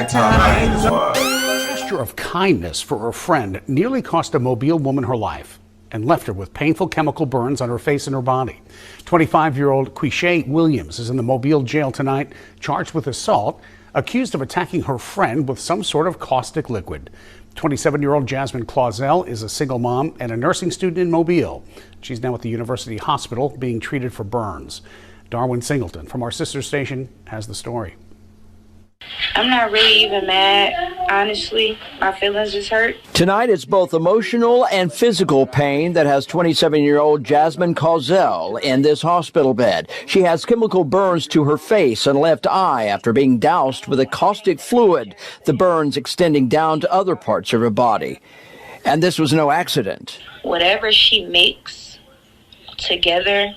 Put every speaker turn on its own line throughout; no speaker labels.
times.
A gesture of kindness for her friend nearly cost a Mobile woman her life and left her with painful chemical burns on her face and her body. 25-year-old Quishay Williams is in the Mobile jail tonight, charged with assault, accused of attacking her friend with some sort of caustic liquid. 27-year-old Jasmine Clausell is a single mom and a nursing student in Mobile. She's now at the University Hospital being treated for burns. Darwin Singleton from our sister station has the story.
I'm not really even mad, honestly. My feelings just hurt.
Tonight, it's both emotional and physical pain that has 27-year-old Jasmine Clausell in this hospital bed. She has chemical burns to her face and left eye after being doused with a caustic fluid, the burns extending down to other parts of her body. And this was no accident.
Whatever she mixed together,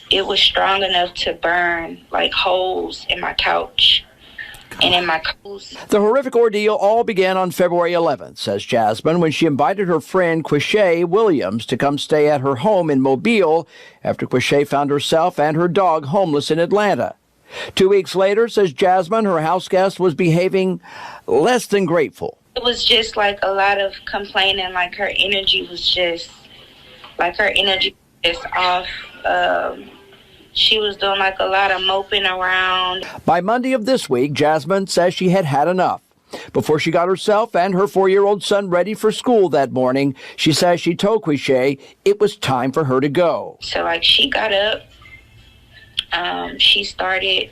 it was strong enough to burn like holes in my couch and in my clothes.
The horrific ordeal all began on February 11th, says Jasmine, when she invited her friend Quishay Williams to come stay at her home in Mobile after Quishay found herself and her dog homeless in Atlanta. 2 weeks later, says Jasmine, her house guest was behaving less than grateful.
It was just like a lot of complaining, like her energy was just off. She was doing like a lot of moping around.
By Monday of this week, Jasmine says she had had enough. Before she got herself and her 4-year-old son ready for school that morning, she says she told Quishay it was time for her to go.
So like she got up, she started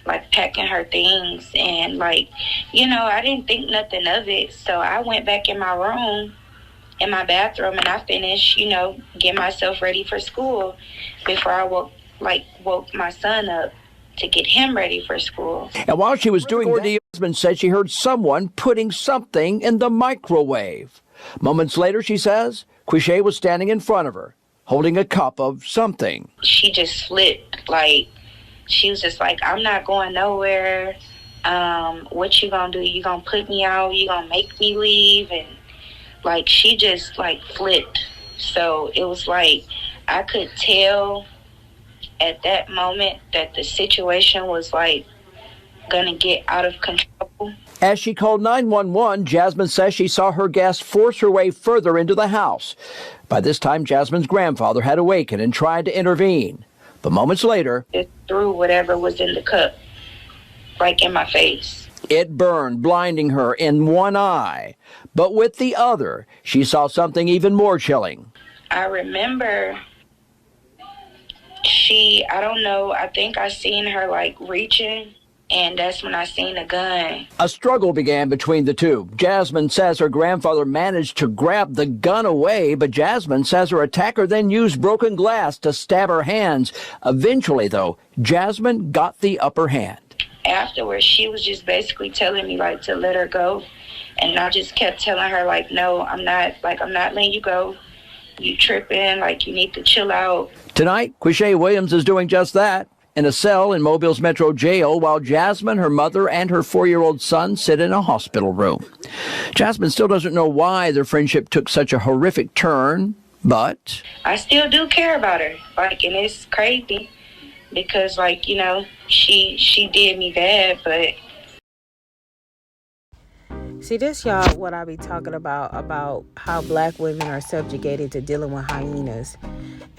like packing her things and like, I didn't think nothing of it. So I went back in my room, in my bathroom, and I finished, getting myself ready for school before I woke my son up to get him ready for school.
And while she was doing that, Jasmine said she heard someone putting something in the microwave. Moments later, she says, Quishay was standing in front of her, holding a cup of something.
She just flipped, she was just like, I'm not going nowhere. What you gonna do? You gonna put me out? You gonna make me leave? And she just flipped. So it was I could tell at that moment that the situation was gonna get out of control.
As she called 911, Jasmine says she saw her guest force her way further into the house. By this time, Jasmine's grandfather had awakened and tried to intervene. But moments later,
it threw whatever was in the cup, in my face.
It burned, blinding her in one eye. But with the other, she saw something even more chilling.
I remember I think I seen her reaching, and that's when I seen a gun.
A struggle began between the two. Jasmine says her grandfather managed to grab the gun away, but Jasmine says her attacker then used broken glass to stab her hands. Eventually, though, Jasmine got the upper hand.
Afterwards, she was just basically telling me to let her go, and I just kept telling her no, I'm not letting you go. You tripping, you need to chill out.
Tonight, Quishay Williams is doing just that in a cell in Mobile's Metro Jail, while Jasmine, her mother, and her 4-year-old son sit in a hospital room. Jasmine still doesn't know why their friendship took such a horrific turn, but
I still do care about her. And it's crazy because, she did me bad, but
See, this, y'all, what I be talking about how black women are subjugated to dealing with hyenas.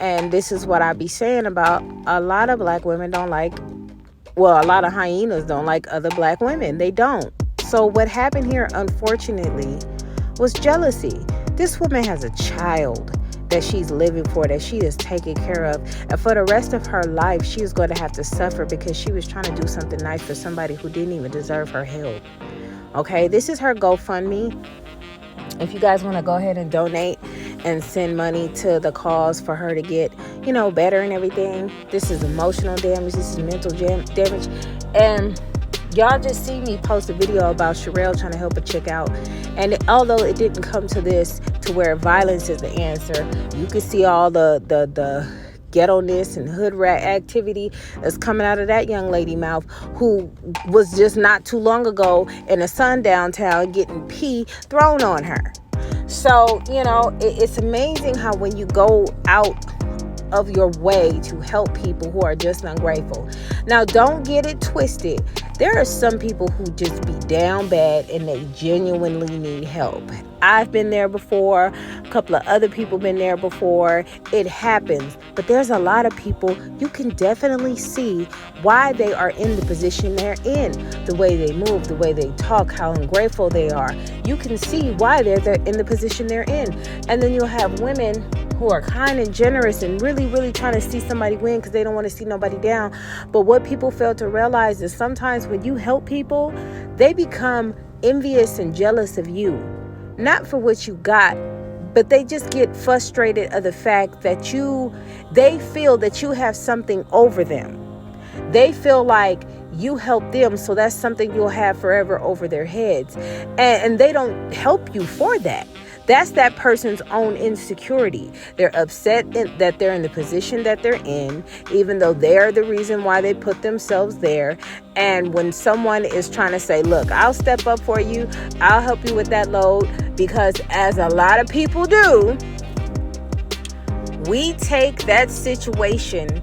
And this is what I be saying about a lot of black women a lot of hyenas don't like other black women. They don't. So what happened here, unfortunately, was jealousy. This woman has a child that she's living for, that she is taking care of. And for the rest of her life, she is going to have to suffer because she was trying to do something nice for somebody who didn't even deserve her help. Okay, this is her GoFundMe. If you guys want to go ahead and donate and send money to the cause for her to get, better and everything. This is emotional damage. This is mental damage. And y'all just see me post a video about Sherelle trying to help a chick out. And although it didn't come to this, to where violence is the answer, you can see all the ghetto-ness and hood rat activity that's coming out of that young lady mouth, who was just not too long ago in a sundown town getting pee thrown on her. So, it's amazing how when you go out of your way to help people who are just ungrateful. Now, don't get it twisted. There are some people who just be down bad and they genuinely need help. I've been there before. A couple of other people been there before. It happens. But there's a lot of people you can definitely see why they are in the position they're in. The way they move, the way they talk, how ungrateful they are. You can see why they're in the position they're in. And then you'll have women who are kind and generous and really, really trying to see somebody win because they don't want to see nobody down. But what people fail to realize is sometimes when you help people, they become envious and jealous of you. Not for what you got, but they just get frustrated of the fact that they feel that you have something over them. They feel like you help them, so that's something you'll have forever over their heads. And they don't help you for that. That's that person's own insecurity. They're upset that they're in the position that they're in, even though they're the reason why they put themselves there. And when someone is trying to say, look, I'll step up for you, I'll help you with that load, because as a lot of people do, we take that situation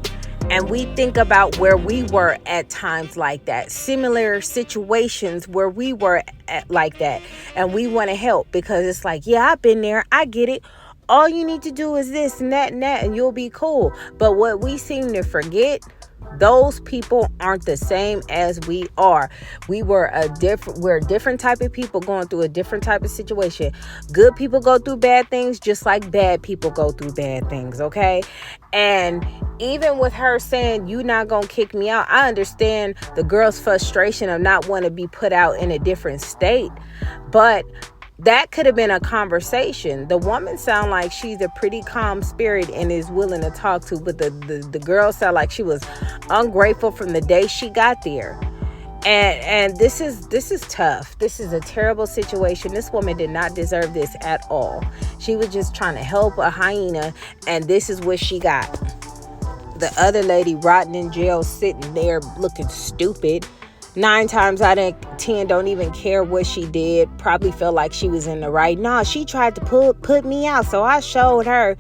and we think about where we were at times like that, similar situations where we were at like that, and we want to help because it's like, yeah, I've been there, I get it. All you need to do is this and that, and you'll be cool. But what we seem to forget, those people aren't the same as we are. We're a different type of people going through a different type of situation. Good people go through bad things just like bad people go through bad things, okay? And even with her saying, you not gonna kick me out, I understand the girl's frustration of not wanting to be put out in a different state. But that could have been a conversation. The woman sound like she's a pretty calm spirit and is willing to talk to, but the girl sound like she was ungrateful from the day she got there. And this is tough. This is a terrible situation. This woman did not deserve this at all. She was just trying to help a hyena, and this is what she got. The other lady rotting in jail, sitting there looking stupid. 9 times out of 10 don't even care what she did. Probably felt like she was in the right. No, she tried to put me out, so I showed her.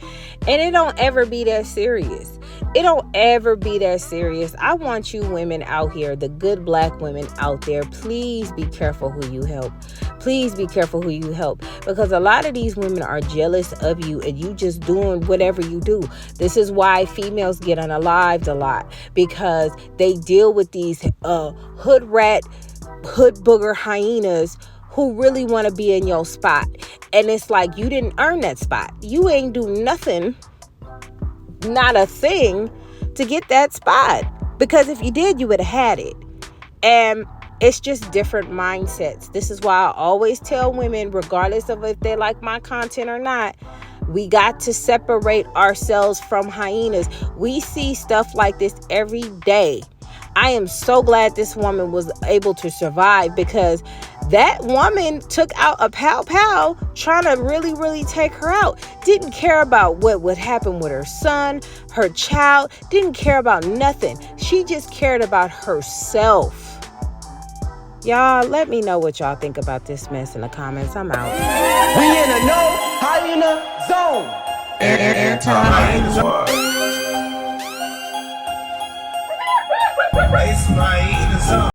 And it don't ever be that serious. It don't ever be that serious. I want you women out here, the good black women out there, please be careful who you help. Please be careful who you help, because a lot of these women are jealous of you and you just doing whatever you do. This is why females get unalived a lot, because they deal with these hood booger hyenas who really want to be in your spot. And it's like, you didn't earn that spot. You ain't do nothing, not a thing, to get that spot. Because if you did, you would have had it. And it's just different mindsets. This is why I always tell women, regardless of if they like my content or not, we got to separate ourselves from hyenas. We see stuff like this every day. I am so glad this woman was able to survive, because that woman took out a pow trying to really, really take her out. Didn't care about what would happen with her son, her child. Didn't care about nothing. She just cared about herself. Y'all, let me know what y'all think about this mess in the comments. I'm out.
We in a no hyena zone. Anti-hyena zone. It's my hyena zone.